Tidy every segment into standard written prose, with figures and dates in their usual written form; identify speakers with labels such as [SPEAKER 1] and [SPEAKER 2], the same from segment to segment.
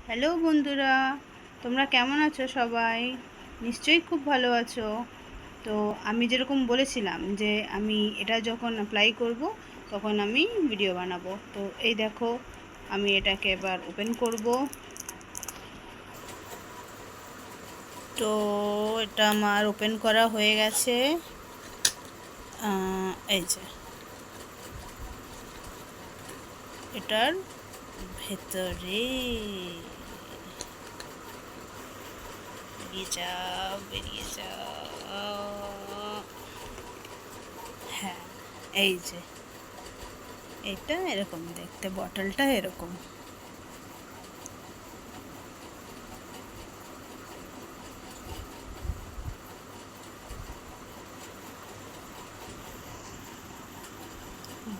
[SPEAKER 1] Hello বন্ধুরা, তোমরা কেমন আছো? সবাই নিশ্চয়ই খুব ভালো আছো। তো আমি যেরকম বলেছিলাম যে আমি এটা যখন অ্যাপ্লাই করব তখন আমি ভিডিও বানাবো। তো এই দেখো, আমি এটাকে এবার ওপেন করব। তো এটা আমার ওপেন করা হয়ে গেছে। এই যে এটার ভেতরে বেরিয়ে যাও, বেরিয়ে যাও। হ্যাঁ, এই যে এটা এরকম দেখতে, বটলটা এরকম।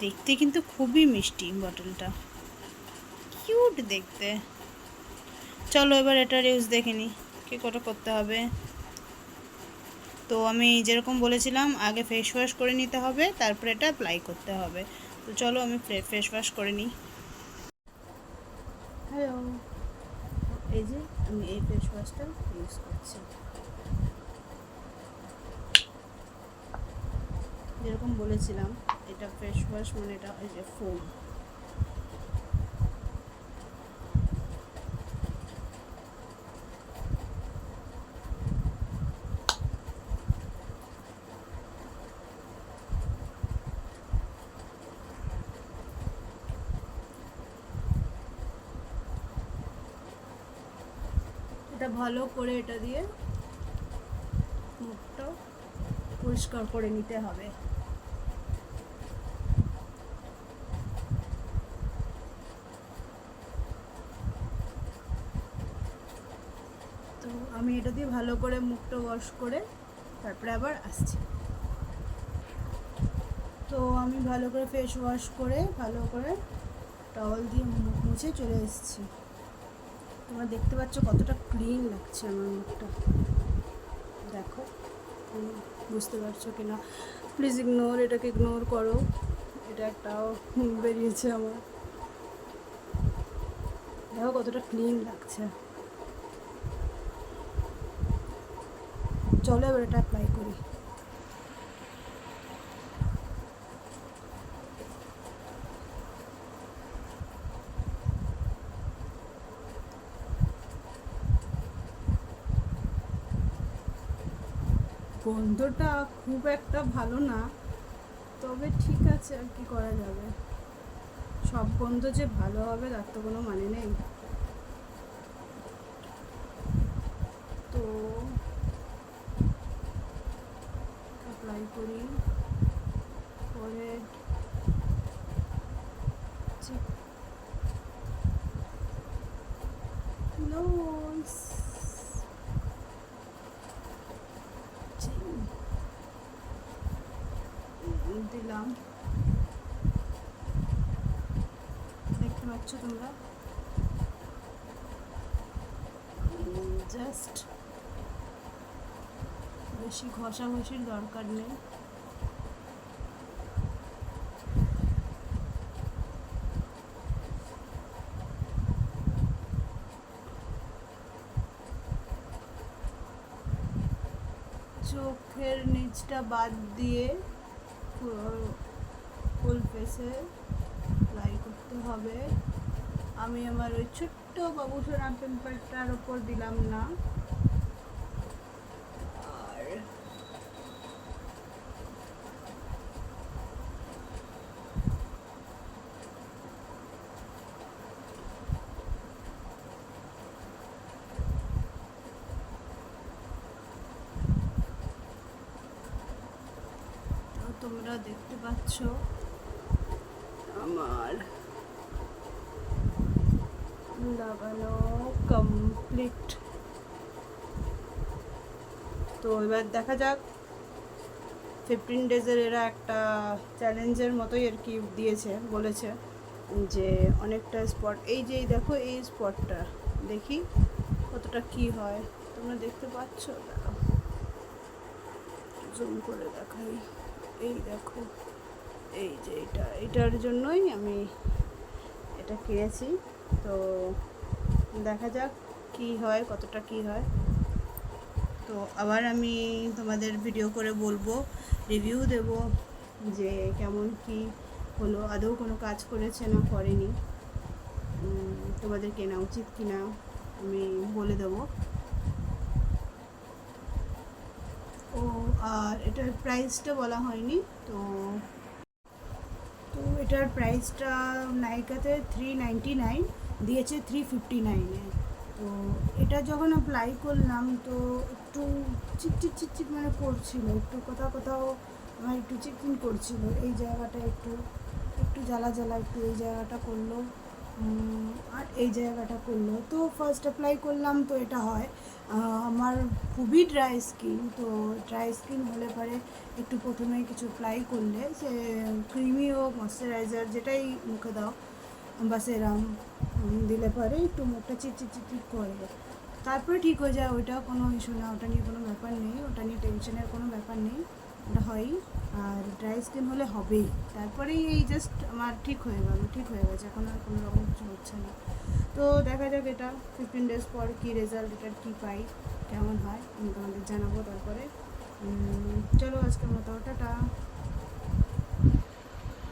[SPEAKER 1] দেখতে কিন্তু খুবই মিষ্টি বটলটা, কিউট দেখতে। চলো এবার এটার ইউজ দেখে নিই কী করে করতে হবে। তো আমি যেরকম বলেছিলাম আগে ফেস ওয়াশ করে নিতে হবে, তারপরে এটা অ্যাপ্লাই করতে হবে। তো চলো আমি ফেস ওয়াশ করে নিই। হ্যালো, এই যে আমি এই ফেস ওয়াশটা ইউজ করছি। যেরকম বলেছিলাম এটা ফেস ওয়াশ, মানে এটা এই যে ফোম। এটা ভালো করে এটা দিয়ে মুখটা পরিষ্কার করে নিতে হবে। তো আমি এটা দিয়ে ভালো করে মুখটা ওয়াশ করে তারপরে আবার আসছি। তো আমি ভালো করে ফেস ওয়াশ করে ভালো করে টাওয়াল দিয়ে মুখ মুছে চলে এসেছি। তোমরা দেখতে পাচ্ছ কতটা ক্লিন লাগছে আমার মুখটা, দেখো। বুঝতে পারছো কি না প্লিজ ইগনোর, এটাকে ইগনোর করো। এটা একটাও বেরিয়েছে আমার, দেখো কতটা ক্লিন লাগছে। চলো এবার এটা অ্যাপ্লাই করি। গন্ধটা খুব একটা ভালো না, তবে ঠিক আছে, আর কি করা যাবে। সব গন্ধ যে ভালো হবে তার তো কোনো মানে নেই। তো অ্যাপ্লাই করি করে নোজ দিলাম, দেখতে পাচ্ছ তোমরা। জাস্ট বেশি ঘষাঘষির দরকার নেই। চোখের নিচটা বাদ দিয়ে ফুল ফেসে অ্যাপ্লাই করতে হবে। আমি আমার ওই ছোট্ট বাবুসোনা পিম্পলটার ওপর দিলাম না, আর তোমরা দেখতে পাচ্ছ আমার লাগানো কমপ্লিট। তো এবার দেখা যাক, 15 ডেজের এরা একটা চ্যালেঞ্জের মতোই আর কি দিয়েছে, বলেছে যে অনেকটা স্পট, এই যে দেখো এই স্পটটা দেখি কতটা কি হয়। তোমরা দেখতে পাচ্ছ, জুম করে দেখাই, এই দেখো, এই যে এটার জন্যই আমি এটা কিনেছি। তো দেখা যাক কি হয়, কতটা কি হয়। তো আবার আমি তোমাদের ভিডিও করে বলবো, রিভিউ দেব যে কেমন কি হলো, আদৌ কোনো কাজ করেছে না করেনি, তোমাদের কেনা উচিত কি না আমি বলে দেবো। ও আর এটার প্রাইসটা বলা হয়নি। তো তো এটার প্রাইসটা নাইকাতে 399 দিয়েছে 359-এ। তো এটা যখন অ্যাপ্লাই করলাম তো একটু চিটচিট চিটচিট মানে করছিল, একটু কোথাও কোথাও আমার একটু চিটচিট করছিল, এই জায়গাটা একটু একটু জ্বালা জ্বালা একটু এই জায়গাটা করলো, আর এই জায়গাটা করলো। তো ফার্স্ট অ্যাপ্লাই করলাম তো এটা হয়, আমার খুবই ড্রাই স্কিন। তো ড্রাই স্কিন হলে পরে একটু প্রথমে কিছু অ্যাপ্লাই করলে, সে ক্রিমি হোক ময়শ্চারাইজার যেটাই মুখে দাও বা সেরাম দিলে পরে একটু মুখটা চিটচিট চিটচিট করবে, তারপরে ঠিক হয়ে যায়। ওইটা কোনো ইস্যু না, ওটা নিয়ে কোনো ব্যাপার নেই, ওটা নিয়ে টেনশনের কোনো ব্যাপার নেই, ওটা হয়ই। আর ড্রাই স্কিন হলে হবেই, তারপরেই এই জাস্ট আমার ঠিক হয়ে গেল, ঠিক হয়ে গেছে, এখন আর কোনো রকম কিছু হচ্ছে না। তো দেখা যাক এটা 15 ডেজ পর কী রেজাল্ট, এটার কী পাই, কেমন হয় আমি তোমাদের জানাবো তারপরে। চলো আজকের মতো টাটা।